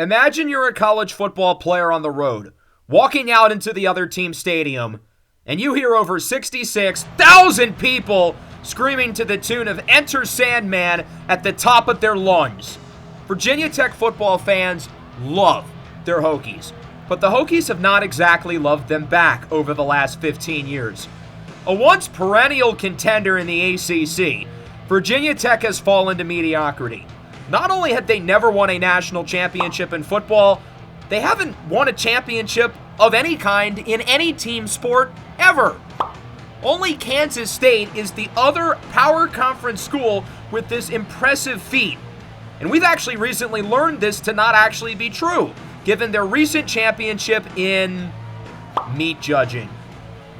Imagine you're a college football player on the road, walking out into the other team's stadium, and you hear over 66,000 people screaming to the tune of "Enter Sandman" at the top of their lungs. Virginia Tech football fans love their Hokies, but the Hokies have not exactly loved them back over the last 15 years. A once perennial contender in the ACC, Virginia Tech has fallen to mediocrity. Not only have they never won a national championship in football, they haven't won a championship of any kind in any team sport ever. Only Kansas State is the other power conference school with this impressive feat. And we've actually recently learned this to not actually be true, given their recent championship in meat judging.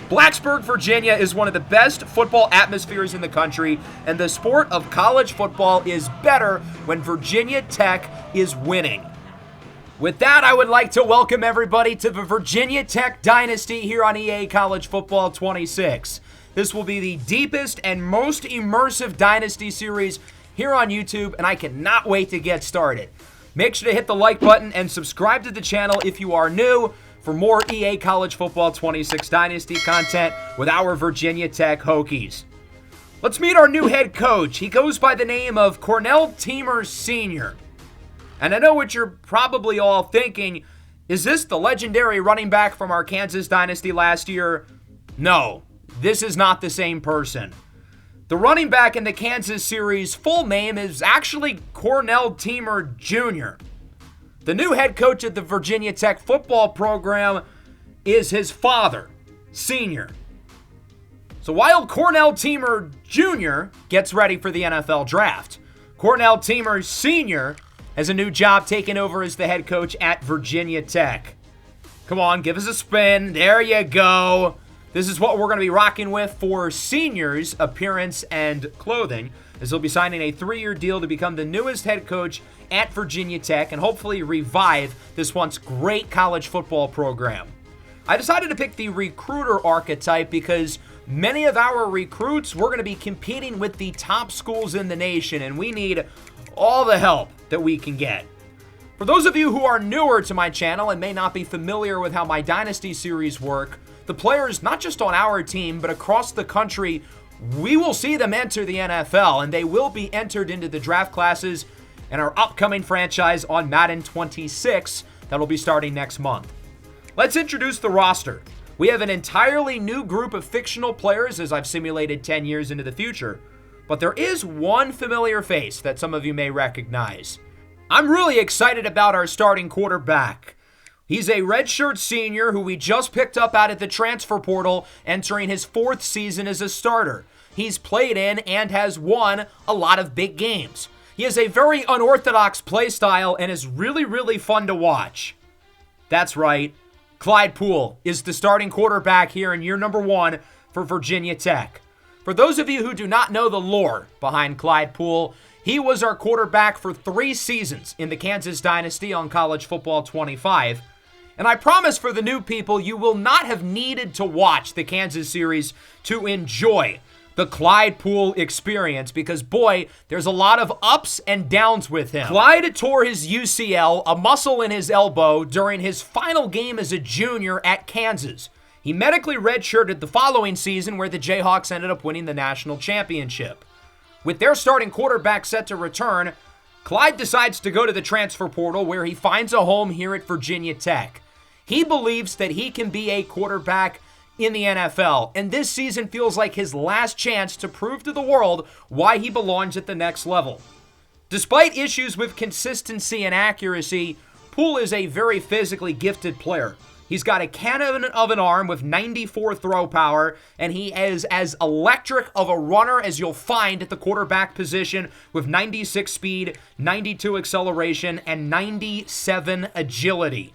Blacksburg, Virginia is one of the best football atmospheres in the country, and the sport of college football is better when Virginia Tech is winning. With that, I would like to welcome everybody to the Virginia Tech Dynasty here on EA College Football 26. This will be the deepest and most immersive Dynasty series here on YouTube, and I cannot wait to get started. Make sure to hit the like button and subscribe to the channel if you are new for more EA College Football 26 Dynasty content with our Virginia Tech Hokies. Let's meet our new head coach. He goes by the name of Cornell Teamer Sr. And I know what you're probably all thinking. Is this the legendary running back from our Kansas Dynasty last year? No, this is not the same person. The running back in the Kansas series' full name is actually Cornell Teamer Jr. The new head coach of the Virginia Tech football program is his father, Senior. So while Cornell Teamer Jr. gets ready for the NFL draft, Cornell Teamer Sr. has a new job taking over as the head coach at Virginia Tech. Come on, give us a spin. There you go. This is what we're going to be rocking with for Senior's appearance and clothing, as he'll be signing a 3-year deal to become the newest head coach at Virginia Tech and hopefully revive this once great college football program. I decided to pick the recruiter archetype because many of our recruits, we're going to be competing with the top schools in the nation, and we need all the help that we can get. For those of you who are newer to my channel and may not be familiar with how my Dynasty series work, the players, not just on our team, but across the country, we will see them enter the NFL, and they will be entered into the draft classes in our upcoming franchise on Madden 26 that'll be starting next month. Let's introduce the roster. We have an entirely new group of fictional players as I've simulated 10 years into the future, but there is one familiar face that some of you may recognize. I'm really excited about our starting quarterback. He's a redshirt senior who we just picked up out of the transfer portal, entering his 4th season as a starter. He's played in and has won a lot of big games. He has a very unorthodox play style and is really, really fun to watch. That's right, Clyde Poole is the starting quarterback here in year number 1 for Virginia Tech. For those of you who do not know the lore behind Clyde Poole, he was our quarterback for 3 seasons in the Kansas Dynasty on College Football 25. And I promise for the new people, you will not have needed to watch the Kansas series to enjoy the Clyde Poole experience because, boy, there's a lot of ups and downs with him. Clyde tore his UCL, a muscle in his elbow, during his final game as a junior at Kansas. He medically redshirted the following season where the Jayhawks ended up winning the national championship. With their starting quarterback set to return, Clyde decides to go to the transfer portal where he finds a home here at Virginia Tech. He believes that he can be a quarterback in the NFL, and this season feels like his last chance to prove to the world why he belongs at the next level. Despite issues with consistency and accuracy, Poole is a very physically gifted player. He's got a cannon of an arm with 94 throw power, and he is as electric of a runner as you'll find at the quarterback position with 96 speed, 92 acceleration, and 97 agility.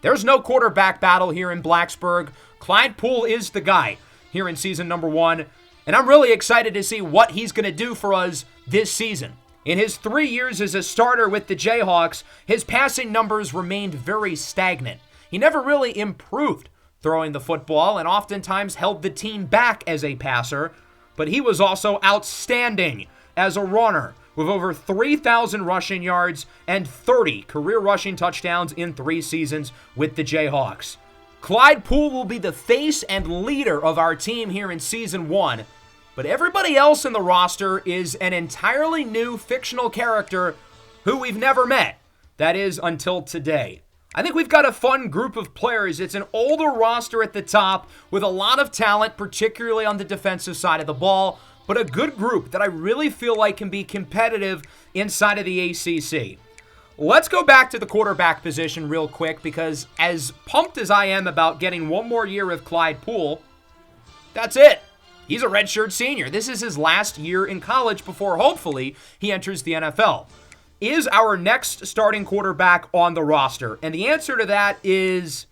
There's no quarterback battle here in Blacksburg. Clyde Poole is the guy here in season number 1, and I'm really excited to see what he's going to do for us this season. In his 3 years as a starter with the Jayhawks, his passing numbers remained very stagnant. He never really improved throwing the football and oftentimes held the team back as a passer, but he was also outstanding as a runner, with over 3,000 rushing yards and 30 career rushing touchdowns in 3 seasons with the Jayhawks. Clyde Poole will be the face and leader of our team here in Season 1, but everybody else in the roster is an entirely new fictional character who we've never met. That is, until today. I think we've got a fun group of players. It's an older roster at the top with a lot of talent, particularly on the defensive side of the ball, but a good group that I really feel like can be competitive inside of the ACC. Let's go back to the quarterback position real quick, because as pumped as I am about getting one more year of Clyde Poole, that's it. He's a redshirt senior. This is his last year in college before, hopefully, he enters the NFL. Is our next starting quarterback on the roster? And the answer to that is,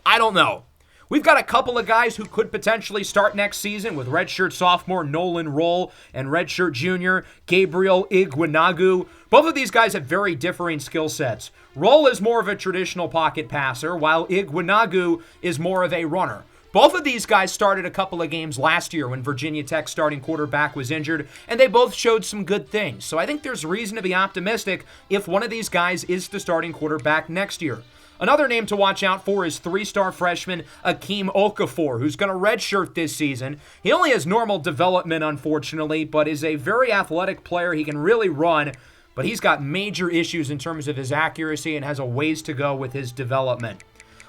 I don't know. We've got a couple of guys who could potentially start next season with redshirt sophomore Nolan Roll and redshirt junior Gabriel Iguanagu. Both of these guys have very differing skill sets. Roll is more of a traditional pocket passer, while Iguanagu is more of a runner. Both of these guys started a couple of games last year when Virginia Tech starting quarterback was injured, and they both showed some good things. So I think there's reason to be optimistic if one of these guys is the starting quarterback next year. Another name to watch out for is 3-star freshman Akeem Okafor, who's going to redshirt this season. He only has normal development, unfortunately, but is a very athletic player. He can really run, but he's got major issues in terms of his accuracy and has a ways to go with his development.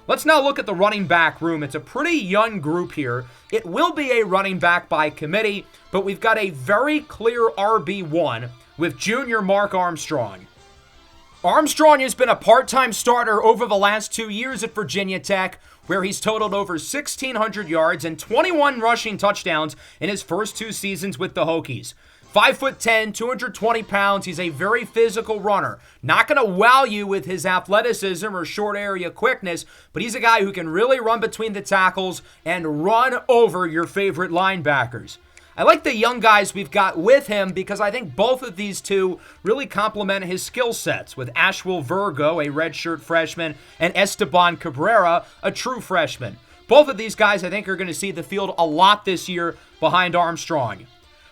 Let's now look at the running back room. It's a pretty young group here. It will be a running back by committee, but we've got a very clear RB1 with junior Mark Armstrong. Armstrong has been a part-time starter over the last 2 years at Virginia Tech, where he's totaled over 1,600 yards and 21 rushing touchdowns in his first 2 seasons with the Hokies. 5'10", 220 pounds, he's a very physical runner. Not going to wow you with his athleticism or short area quickness, but he's a guy who can really run between the tackles and run over your favorite linebackers. I like the young guys we've got with him because I think both of these two really complement his skill sets, with Ashwell Virgo, a redshirt freshman, and Esteban Cabrera, a true freshman. Both of these guys I think are going to see the field a lot this year behind Armstrong.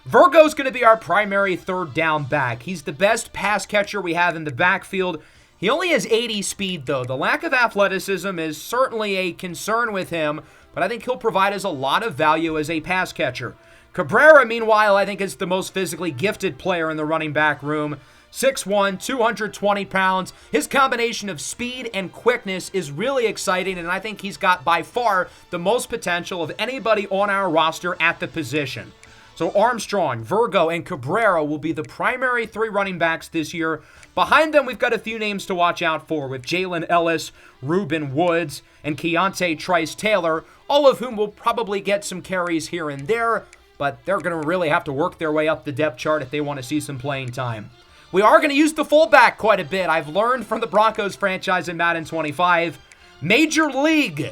Virgo's going to be our primary third down back. He's the best pass catcher we have in the backfield. He only has 80 speed, though. The lack of athleticism is certainly a concern with him, but I think he'll provide us a lot of value as a pass catcher. Cabrera, meanwhile, I think is the most physically gifted player in the running back room. 6'1", 220 pounds. His combination of speed and quickness is really exciting, and I think he's got by far the most potential of anybody on our roster at the position. So Armstrong, Virgo, and Cabrera will be the primary 3 running backs this year. Behind them, we've got a few names to watch out for, with Jalen Ellis, Reuben Woods, and Keontae Trice-Taylor, all of whom will probably get some carries here and there, but they're going to really have to work their way up the depth chart if they want to see some playing time. We are going to use the fullback quite a bit. I've learned from the Broncos franchise in Madden 25. Major League.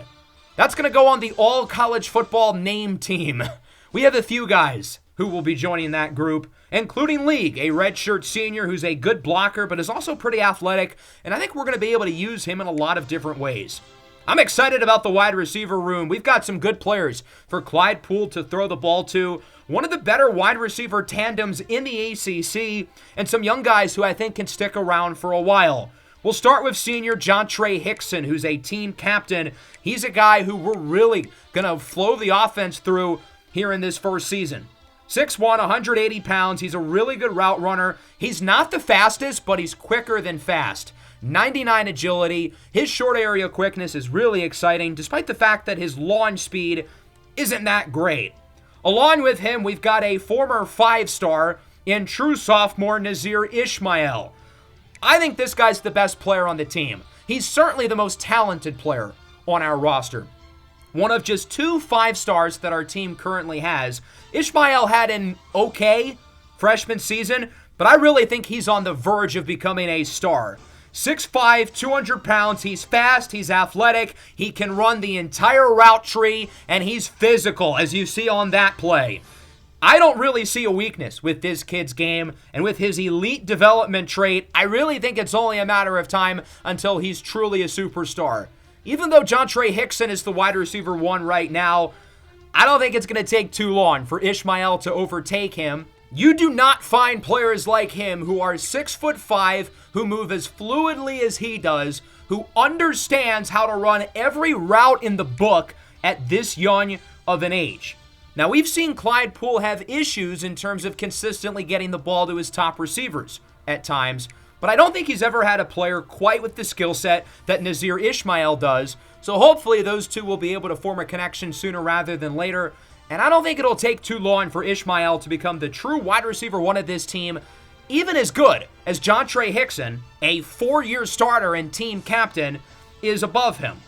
That's going to go on the all-college football name team. We have a few guys who will be joining that group, including League, a redshirt senior who's a good blocker but is also pretty athletic, and I think we're going to be able to use him in a lot of different ways. I'm excited about the wide receiver room. We've got some good players for Clyde Poole to throw the ball to, one of the better wide receiver tandems in the ACC, and some young guys who I think can stick around for a while. We'll start with senior Jontre Hickson, who's a team captain. He's a guy who we're really going to flow the offense through here in this first season. 6'1", 180 pounds. He's a really good route runner. He's not the fastest, but he's quicker than fast. 99 agility. His short area quickness is really exciting, despite the fact that his launch speed isn't that great. Along with him, we've got a former 5-star in true sophomore Nazir Ishmael. I think this guy's the best player on the team. He's certainly the most talented player on our roster. One of just 2 5-stars that our team currently has. Ishmael had an okay freshman season, but I really think he's on the verge of becoming a star. 6'5", 200 pounds, he's fast, he's athletic, he can run the entire route tree, and he's physical, as you see on that play. I don't really see a weakness with this kid's game, and with his elite development trait, I really think it's only a matter of time until he's truly a superstar. Even though Jontre Hickson is the wide receiver 1 right now, I don't think it's going to take too long for Ishmael to overtake him. You do not find players like him who are 6'5", who move as fluidly as he does, who understands how to run every route in the book at this young of an age. Now, we've seen Clyde Poole have issues in terms of consistently getting the ball to his top receivers at times, but I don't think he's ever had a player quite with the skill set that Nazir Ismail does, so hopefully those two will be able to form a connection sooner rather than later, and I don't think it'll take too long for Ismail to become the true wide receiver one of this team, even as good as Jontre Hickson, a 4-year starter and team captain, is above him.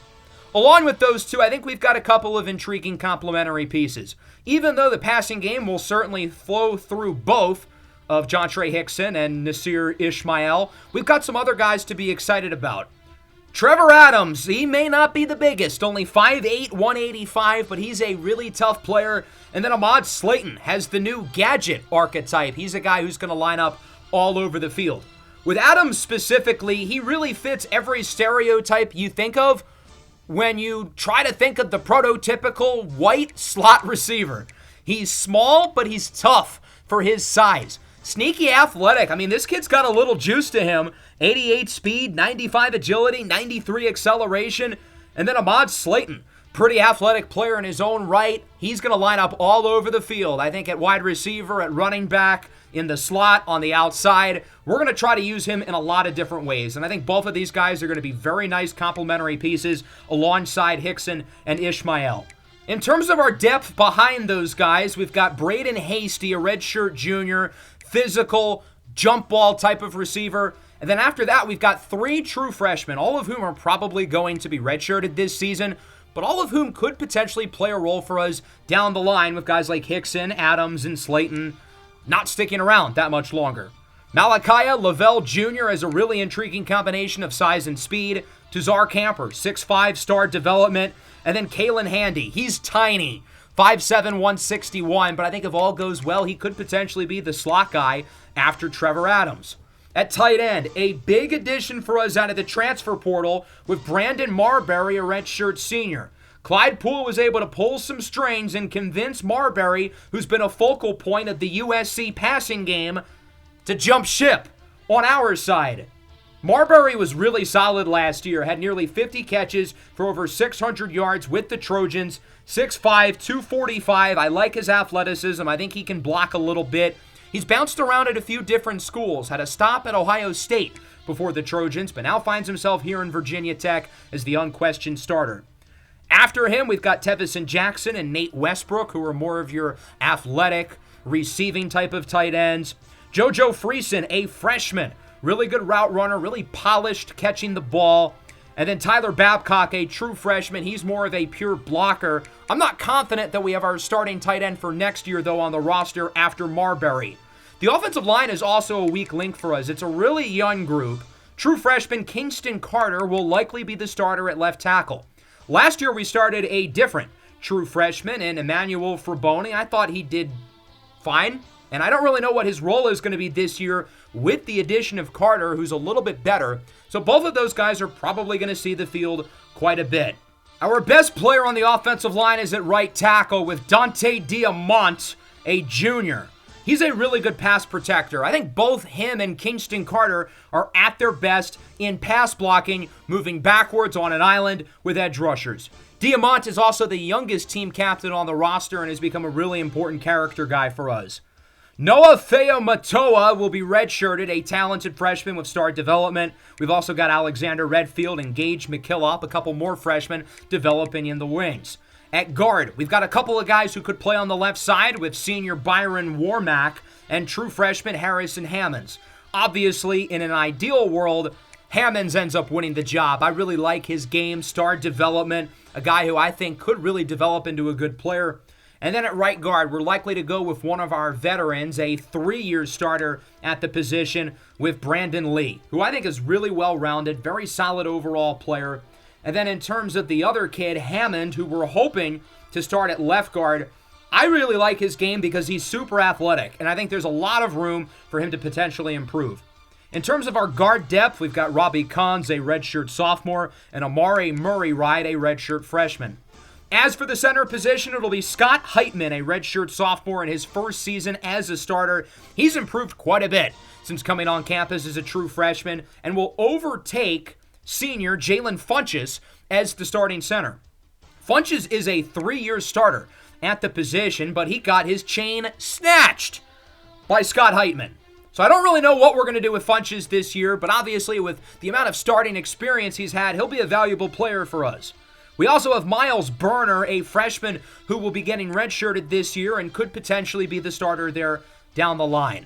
Along with those two, I think we've got a couple of intriguing complementary pieces. Even though the passing game will certainly flow through both of Jontre Hickson and Nasir Ismail, we've got some other guys to be excited about. Trevor Adams, he may not be the biggest, only 5'8", 185, but he's a really tough player. And then Ahmad Slayton has the new gadget archetype. He's a guy who's going to line up all over the field. With Adams specifically, he really fits every stereotype you think of when you try to think of the prototypical white slot receiver. He's small, but he's tough for his size. Sneaky athletic. I mean, this kid's got a little juice to him. 88 speed, 95 agility, 93 acceleration. And then Ahmad Slayton, pretty athletic player in his own right. He's going to line up all over the field. I think at wide receiver, at running back, in the slot, on the outside. We're going to try to use him in a lot of different ways. And I think both of these guys are going to be very nice complementary pieces alongside Hickson and Ismail. In terms of our depth behind those guys, we've got Braden Hasty, a redshirt junior, physical, jump ball type of receiver. And then after that, we've got 3 true freshmen, all of whom are probably going to be redshirted this season, but all of whom could potentially play a role for us down the line with guys like Hickson, Adams, and Slayton not sticking around that much longer. Malachi Lavelle Jr. is a really intriguing combination of size and speed. Tuzar Camper, 6'5", star development. And then Kalen Handy, he's tiny, 5'7", 161, but I think if all goes well, he could potentially be the slot guy after Trevor Adams. At tight end, a big addition for us out of the transfer portal with Brandon Marbury, a redshirt senior. Clyde Poole was able to pull some strings and convince Marbury, who's been a focal point of the USC passing game, to jump ship on our side. Marbury was really solid last year, had nearly 50 catches for over 600 yards with the Trojans, 6'5", 245. I like his athleticism. I think he can block a little bit. He's bounced around at a few different schools, had a stop at Ohio State before the Trojans, but now finds himself here in Virginia Tech as the unquestioned starter. After him, we've got Tevison Jackson and Nate Westbrook, who are more of your athletic, receiving type of tight ends. JoJo Friesen, a freshman, really good route runner, really polished catching the ball. And then Tyler Babcock, a true freshman. He's more of a pure blocker. I'm not confident that we have our starting tight end for next year, though, on the roster after Marbury. The offensive line is also a weak link for us. It's a really young group. True freshman Kingston Carter will likely be the starter at left tackle. Last year, we started a different true freshman in Emmanuel Fraboni. I thought he did fine, and I don't really know what his role is going to be this year with the addition of Carter, who's a little bit better. So both of those guys are probably going to see the field quite a bit. Our best player on the offensive line is at right tackle with Dante Diamont, a junior. He's a really good pass protector. I think both him and Kingston Carter are at their best in pass blocking, moving backwards on an island with edge rushers. Diamont is also the youngest team captain on the roster and has become a really important character guy for us. Noah Matoa will be redshirted, a talented freshman with star development. We've also got Alexander Redfield and Gage McKillop, a couple more freshmen developing in the wings. At guard, we've got a couple of guys who could play on the left side with senior Byron Warmack and true freshman Harrison Hammonds. Obviously, in an ideal world, Hammonds ends up winning the job. I really like his game, star development, a guy who I think could really develop into a good player. And then at right guard, we're likely to go with one of our veterans, a 3-year starter at the position with Brandon Lee, who I think is really well-rounded, very solid overall player. And then in terms of the other kid, Hammond, who we're hoping to start at left guard, I really like his game because he's super athletic, and I think there's a lot of room for him to potentially improve. In terms of our guard depth, we've got Robbie Kahns, a redshirt sophomore, and Amari Murray-Ride, a redshirt freshman. As for the center position, it'll be Scott Heitman, a redshirt sophomore in his first season as a starter. He's improved quite a bit since coming on campus as a true freshman and will overtake senior Jalen Funchess as the starting center. Funchess is a 3-year starter at the position, but he got his chain snatched by Scott Heitman. So I don't really know what we're going to do with Funchess this year, but obviously with the amount of starting experience he's had, he'll be a valuable player for us. We also have Miles Burner, a freshman who will be getting redshirted this year and could potentially be the starter there down the line.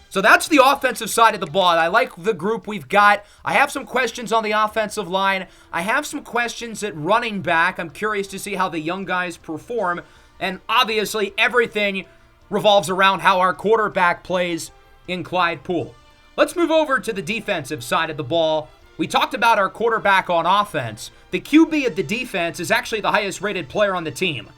So that's the offensive side of the ball. I like the group we've got. I have some questions on the offensive line. I have some questions at running back. I'm curious to see how the young guys perform. And obviously, everything revolves around how our quarterback plays in Clyde Poole. Let's move over to the defensive side of the ball. We talked about our quarterback on offense. The QB of the defense is actually the highest rated player on the team.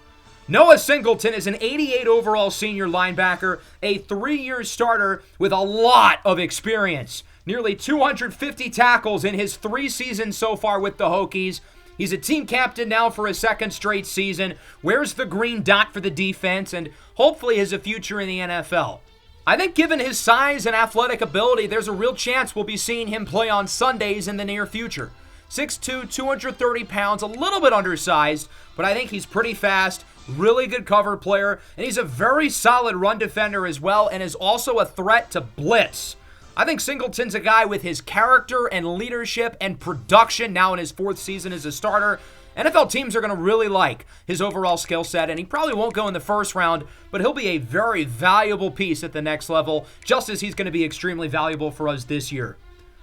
Noah Singleton is an 88 overall senior linebacker, a 3-year starter with a lot of experience. Nearly 250 tackles in his 3 seasons so far with the Hokies. He's a team captain now for a 2nd straight season, wears the green dot for the defense, and hopefully has a future in the NFL. I think given his size and athletic ability, there's a real chance we'll be seeing him play on Sundays in the near future. 6'2", 230 pounds, a little bit undersized, but I think he's pretty fast, really good cover player, and he's a very solid run defender as well, and is also a threat to blitz. I think Singleton's a guy with his character and leadership and production now in his 4th season as a starter. NFL teams are going to really like his overall skill set, and he probably won't go in the first round, but he'll be a very valuable piece at the next level, just as he's going to be extremely valuable for us this year.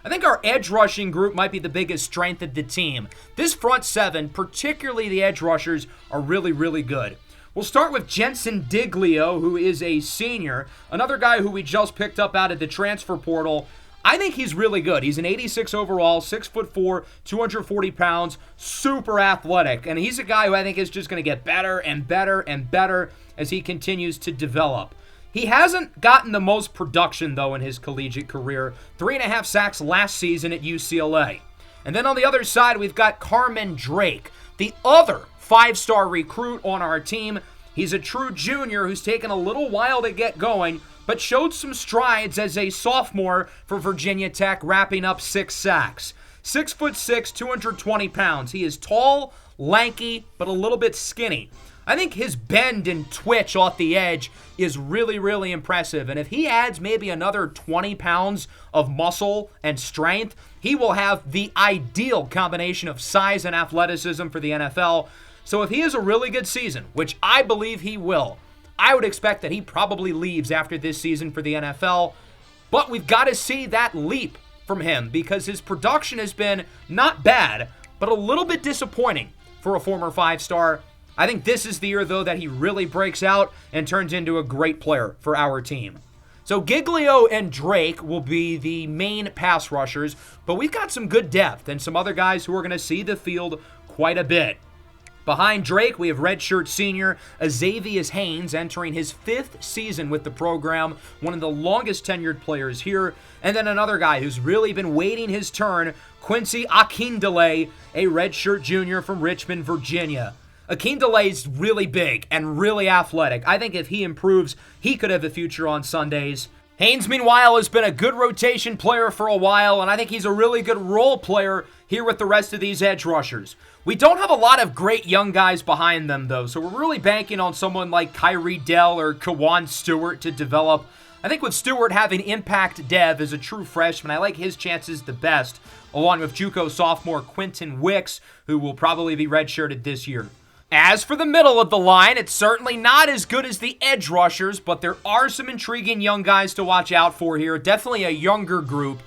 I think our edge rushing group might be the biggest strength of the team. This front 7, particularly the edge rushers, are really, really good. We'll start with Jensen Diglio, who is a senior, another guy who we just picked up out of the transfer portal. I think he's really good. He's an 86 overall, 6'4", 240 pounds, super athletic. And he's a guy who I think is just going to get better and better and better as he continues to develop. He hasn't gotten the most production, though, in his collegiate career. 3.5 sacks last season at UCLA. And then on the other side, we've got Carmen Drake, the other 5-star recruit on our team. He's a true junior who's taken a little while to get going, but showed some strides as a sophomore for Virginia Tech, wrapping up 6 sacks. 6'6", 220 pounds. He is tall, lanky, but a little bit skinny. I think his bend and twitch off the edge is really, really impressive. And if he adds maybe another 20 pounds of muscle and strength, he will have the ideal combination of size and athleticism for the NFL. So if he has a really good season, which I believe he will, I would expect that he probably leaves after this season for the NFL. But we've got to see that leap from him because his production has been not bad, but a little bit disappointing for a former 5-star. I think this is the year, though, that he really breaks out and turns into a great player for our team. So Giglio and Drake will be the main pass rushers, but we've got some good depth and some other guys who are going to see the field quite a bit. Behind Drake, we have redshirt senior Azavius Haynes entering his 5th season with the program, one of the longest tenured players here. And then another guy who's really been waiting his turn, Quincy Akindele, a redshirt junior from Richmond, Virginia. Akindele's really big and really athletic. I think if he improves, he could have a future on Sundays. Haynes, meanwhile, has been a good rotation player for a while, and I think he's a really good role player here with the rest of these edge rushers. We don't have a lot of great young guys behind them, though, so we're really banking on someone like Kyrie Dell or Kawan Stewart to develop. I think with Stewart having impact dev as a true freshman, I like his chances the best, along with JUCO sophomore Quentin Wicks, who will probably be redshirted this year. As for the middle of the line, it's certainly not as good as the edge rushers, but there are some intriguing young guys to watch out for here. Definitely a younger group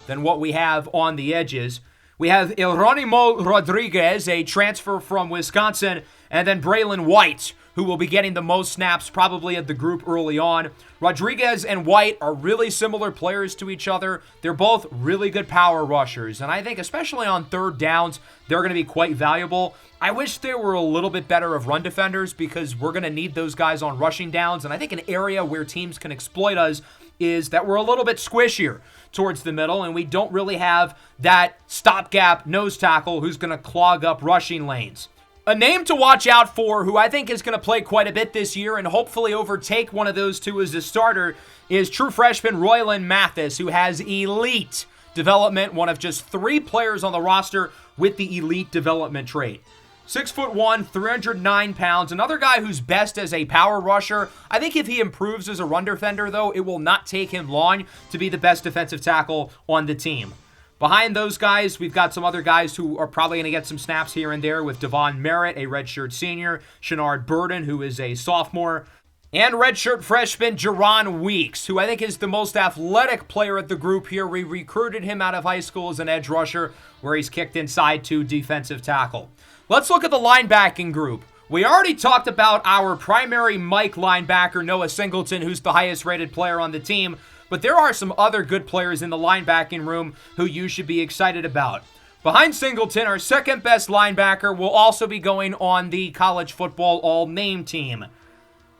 than what we have on the edges. We have Ilronimo Rodriguez, a transfer from Wisconsin, and then Braylon White, who will be getting the most snaps probably of the group early on. Rodriguez and White are really similar players to each other. They're both really good power rushers, and I think especially on 3rd downs, they're going to be quite valuable. I wish they were a little bit better of run defenders because we're going to need those guys on rushing downs, and I think an area where teams can exploit us is that we're a little bit squishier towards the middle, and we don't really have that stopgap nose tackle who's going to clog up rushing lanes. A name to watch out for who I think is going to play quite a bit this year and hopefully overtake one of those two as a starter is true freshman Roylan Mathis, who has elite development, one of just 3 players on the roster with the elite development trait. 6'1", 309 pounds, another guy who's best as a power rusher. I think if he improves as a run defender, though, it will not take him long to be the best defensive tackle on the team. Behind those guys, we've got some other guys who are probably going to get some snaps here and there with Devon Merritt, a redshirt senior, Shenard Burden, who is a sophomore, and redshirt freshman Jerron Weeks, who I think is the most athletic player at the group here. We recruited him out of high school as an edge rusher, where he's kicked inside to defensive tackle. Let's look at the linebacking group. We already talked about our primary Mike linebacker, Noah Singleton, who's the highest rated player on the team, but there are some other good players in the linebacking room who you should be excited about. Behind Singleton, our second best linebacker will also be going on the college football all-name team.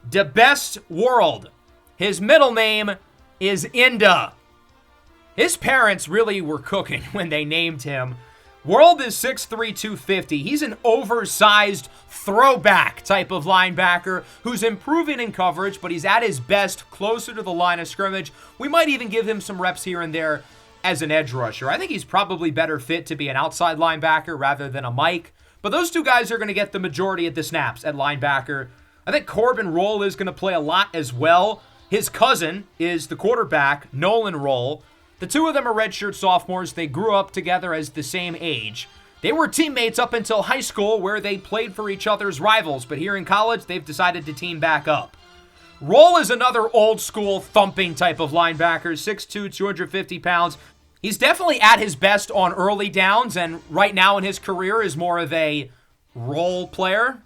The best world. His middle name is Inda. His parents really were cooking when they named him. World is 6'3", 250. He's an oversized throwback type of linebacker who's improving in coverage, but he's at his best closer to the line of scrimmage. We might even give him some reps here and there as an edge rusher. I think he's probably better fit to be an outside linebacker rather than a Mike. But those two guys are going to get the majority of the snaps at linebacker. I think Corbin Roll is going to play a lot as well. His cousin is the quarterback, Nolan Roll. The two of them are redshirt sophomores. They grew up together as the same age. They were teammates up until high school where they played for each other's rivals, but here in college, they've decided to team back up. Roll is another old-school thumping type of linebacker, 6'2", 250 pounds. He's definitely at his best on early downs, and right now in his career is more of a role player.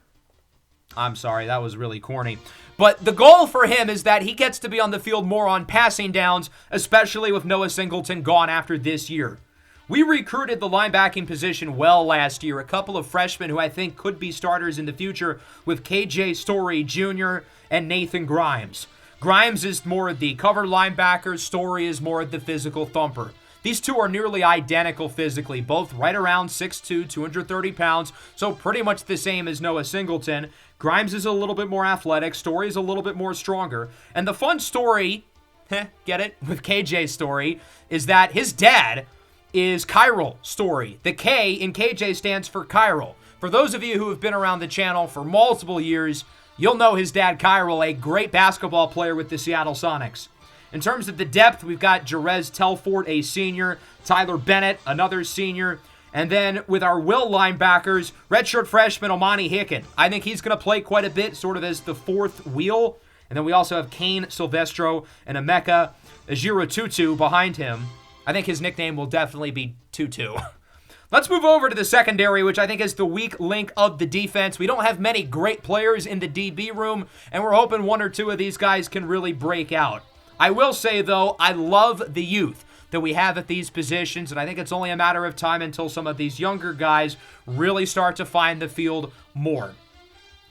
I'm sorry, that was really corny. But the goal for him is that he gets to be on the field more on passing downs, especially with Noah Singleton gone after this year. We recruited the linebacking position well last year. A couple of freshmen who I think could be starters in the future with KJ Story Jr. and Nathan Grimes. Grimes is more of the cover linebacker. Story is more of the physical thumper. These two are nearly identical physically, both right around 6'2", 230 pounds, so pretty much the same as Noah Singleton. Grimes is a little bit more athletic. Story is a little bit more stronger. And the fun story, get it, with KJ Story, is that his dad is Kyril Story. The K in KJ stands for Kyril. For those of you who have been around the channel for multiple years, you'll know his dad Kyril, a great basketball player with the Seattle Sonics. In terms of the depth, we've got Jerez Telfort, a senior, Tyler Bennett, another senior, and then with our will linebackers, redshirt freshman Omani Hicken. I think he's going to play quite a bit, sort of as the fourth wheel. And then we also have Kane Silvestro and Emeka Ejiro Tutu behind him. I think his nickname will definitely be Tutu. Let's move over to the secondary, which I think is the weak link of the defense. We don't have many great players in the DB room, and we're hoping one or two of these guys can really break out. I will say, though, I love the youth that we have at these positions, and I think it's only a matter of time until some of these younger guys really start to find the field more.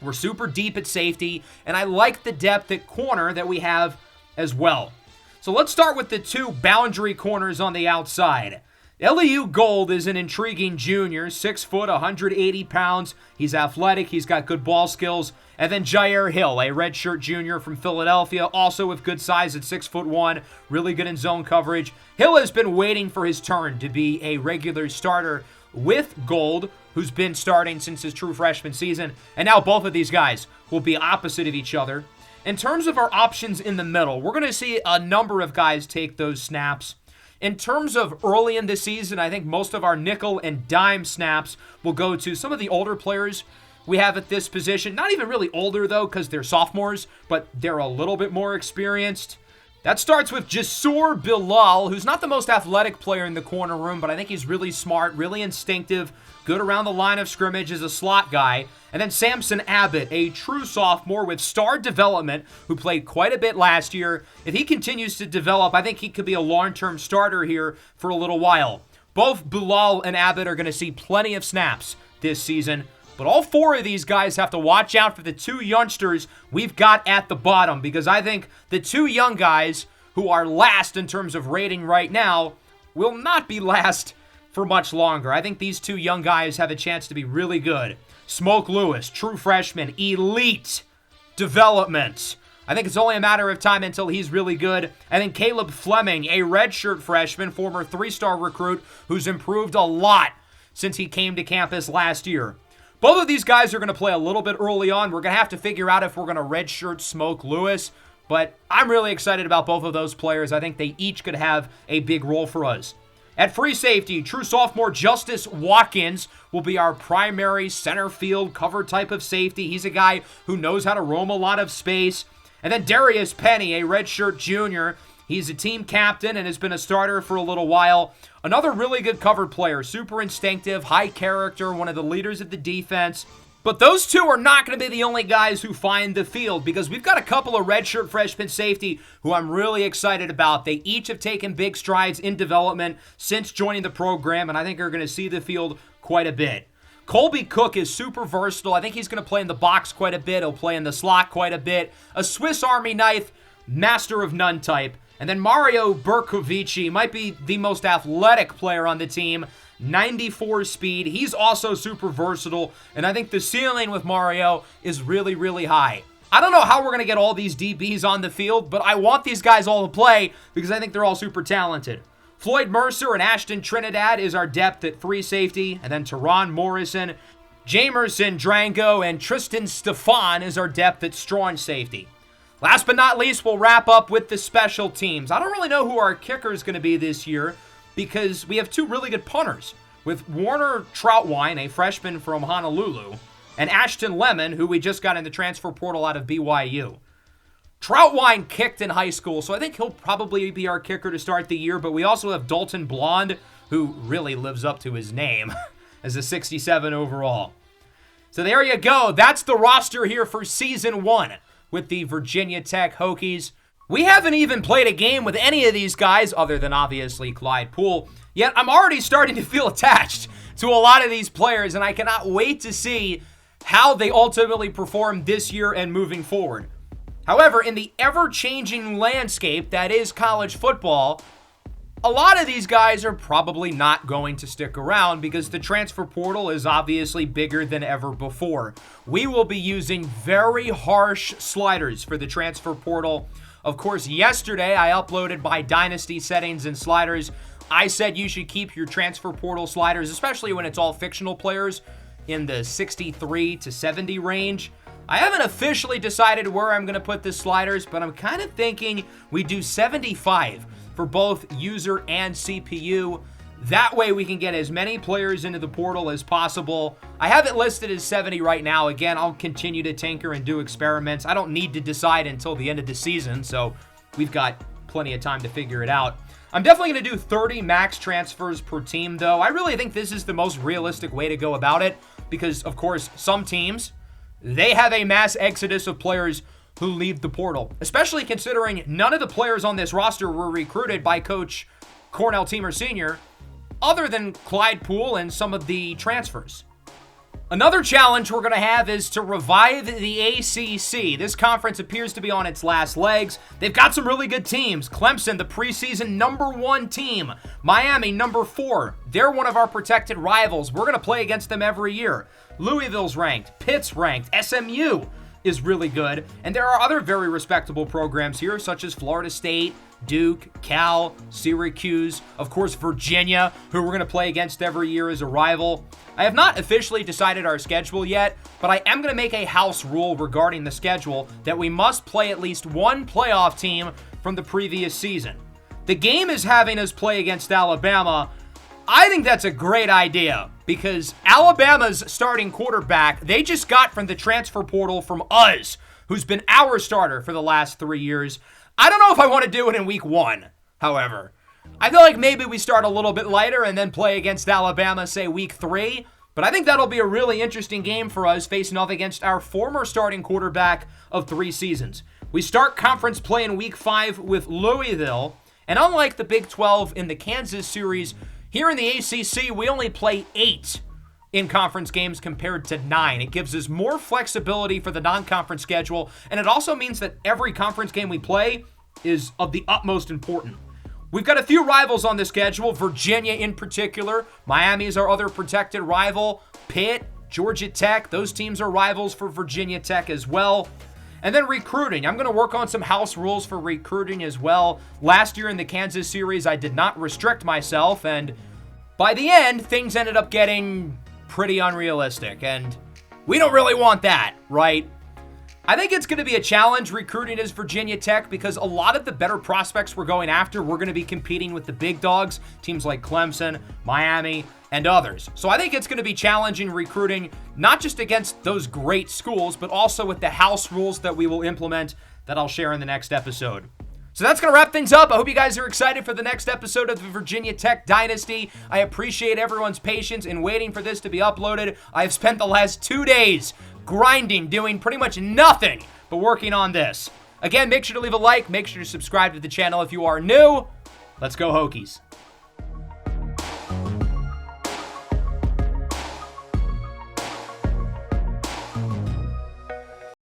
We're super deep at safety, and I like the depth at corner that we have as well. So let's start with the two boundary corners on the outside. LEU Gold is an intriguing junior, 6 foot, 180 pounds. He's athletic, he's got good ball skills. And then Jair Hill, a redshirt junior from Philadelphia, also with good size at 6'1", really good in zone coverage. Hill has been waiting for his turn to be a regular starter with Gold, who's been starting since his true freshman season. And now both of these guys will be opposite of each other. In terms of our options in the middle, we're going to see a number of guys take those snaps. In terms of early in the season, I think most of our nickel and dime snaps will go to some of the older players we have at this position. Not even really older, though, because they're sophomores, but they're a little bit more experienced. That starts with Jasur Bilal, who's not the most athletic player in the corner room, but I think he's really smart, really instinctive, good around the line of scrimmage as a slot guy. And then Samson Abbott, a true sophomore with star development, who played quite a bit last year. If he continues to develop, I think he could be a long-term starter here for a little while. Both Bilal and Abbott are going to see plenty of snaps this season. But all four of these guys have to watch out for the two youngsters we've got at the bottom, because I think the two young guys who are last in terms of rating right now will not be last for much longer. I think these two young guys have a chance to be really good. Smoke Lewis, true freshman, elite development. I think it's only a matter of time until he's really good. And then Caleb Fleming, a redshirt freshman, former 3-star recruit who's improved a lot since he came to campus last year. Both of these guys are going to play a little bit early on. We're going to have to figure out if we're going to redshirt Smoke Lewis. But I'm really excited about both of those players. I think they each could have a big role for us. At free safety, true sophomore Justice Watkins will be our primary center field cover type of safety. He's a guy who knows how to roam a lot of space. And then Darius Penny, a redshirt junior. He's a team captain and has been a starter for a little while. Another really good cover player, super instinctive, high character, one of the leaders of the defense. But those two are not going to be the only guys who find the field, because we've got a couple of redshirt freshman safety who I'm really excited about. They each have taken big strides in development since joining the program, and I think are going to see the field quite a bit. Colby Cook is super versatile. I think he's going to play in the box quite a bit. He'll play in the slot quite a bit. A Swiss Army knife, master of none type. And then Mario Berkovici might be the most athletic player on the team. 94 speed. He's also super versatile, and I think the ceiling with Mario is really, really high. I don't know how we're going to get all these DBs on the field, but I want these guys all to play because I think they're all super talented. Floyd Mercer and Ashton Trinidad is our depth at free safety, and then Teron Morrison, Jamerson Drango, and Tristan Stefan is our depth at strong safety. Last but not least, we'll wrap up with the special teams. I don't really know who our kicker is going to be this year, because we have two really good punters, with Warner Troutwine, a freshman from Honolulu, and Ashton Lemon, who we just got in the transfer portal out of BYU. Troutwine kicked in high school, so I think he'll probably be our kicker to start the year, but we also have Dalton Blonde, who really lives up to his name, as a 67 overall. So there you go. That's the roster here for Season 1 with the Virginia Tech Hokies. We haven't even played a game with any of these guys, other than obviously Clyde Poole, yet I'm already starting to feel attached to a lot of these players, and I cannot wait to see how they ultimately perform this year and moving forward. However, in the ever-changing landscape that is college football, a lot of these guys are probably not going to stick around because the transfer portal is obviously bigger than ever before. We will be using very harsh sliders for the transfer portal. Of course, yesterday I uploaded my Dynasty settings and sliders. I said you should keep your transfer portal sliders, especially when it's all fictional players, in the 63 to 70 range. I haven't officially decided where I'm going to put the sliders, but I'm kind of thinking we do 75 for both user and CPU. That way we can get as many players into the portal as possible. I have it listed as 70 right now. Again, I'll continue to tinker and do experiments. I don't need to decide until the end of the season, so we've got plenty of time to figure it out. I'm definitely going to do 30 max transfers per team, though. I really think this is the most realistic way to go about it because, of course, some teams, they have a mass exodus of players who leave the portal, especially considering none of the players on this roster were recruited by Coach Cornell Teamer Sr., other than Clyde Poole and some of the transfers. Another challenge we're going to have is to revive the ACC. This conference appears to be on its last legs. They've got some really good teams. Clemson, the preseason #1 team. Miami, #4. They're one of our protected rivals. We're going to play against them every year. Louisville's ranked. Pitt's ranked. SMU is really good. And there are other very respectable programs here, such as Florida State, Duke, Cal, Syracuse, of course Virginia, who we're going to play against every year as a rival. I have not officially decided our schedule yet, but I am going to make a house rule regarding the schedule that we must play at least one playoff team from the previous season. The game is having us play against Alabama. I think that's a great idea because Alabama's starting quarterback, they just got from the transfer portal from us, who's been our starter for the last 3 years. I don't know if I want to do it in week 1, however. I feel like maybe we start a little bit lighter and then play against Alabama, say week 3. But I think that'll be a really interesting game for us facing off against our former starting quarterback of 3 seasons. We start conference play in week 5 with Louisville. And unlike the Big 12 in the Kansas series, here in the ACC, we only play 8 in conference games compared to 9. It gives us more flexibility for the non-conference schedule, and it also means that every conference game we play is of the utmost importance. We've got a few rivals on the schedule, Virginia in particular. Miami is our other protected rival. Pitt, Georgia Tech, those teams are rivals for Virginia Tech as well. And then recruiting. I'm going to work on some house rules for recruiting as well. Last year in the Kansas series, I did not restrict myself, and by the end, things ended up getting pretty unrealistic, and we don't really want that, right? I think it's going to be a challenge recruiting as Virginia Tech because a lot of the better prospects we're going after, we're going to be competing with the big dogs, teams like Clemson, Miami, and others. So I think it's going to be challenging recruiting, not just against those great schools, but also with the house rules that we will implement that I'll share in the next episode. So that's going to wrap things up. I hope you guys are excited for the next episode of the Virginia Tech Dynasty. I appreciate everyone's patience in waiting for this to be uploaded. I've spent the last 2 days grinding, doing pretty much nothing but working on this. Again, make sure to leave a like. Make sure to subscribe to the channel if you are new. Let's go Hokies.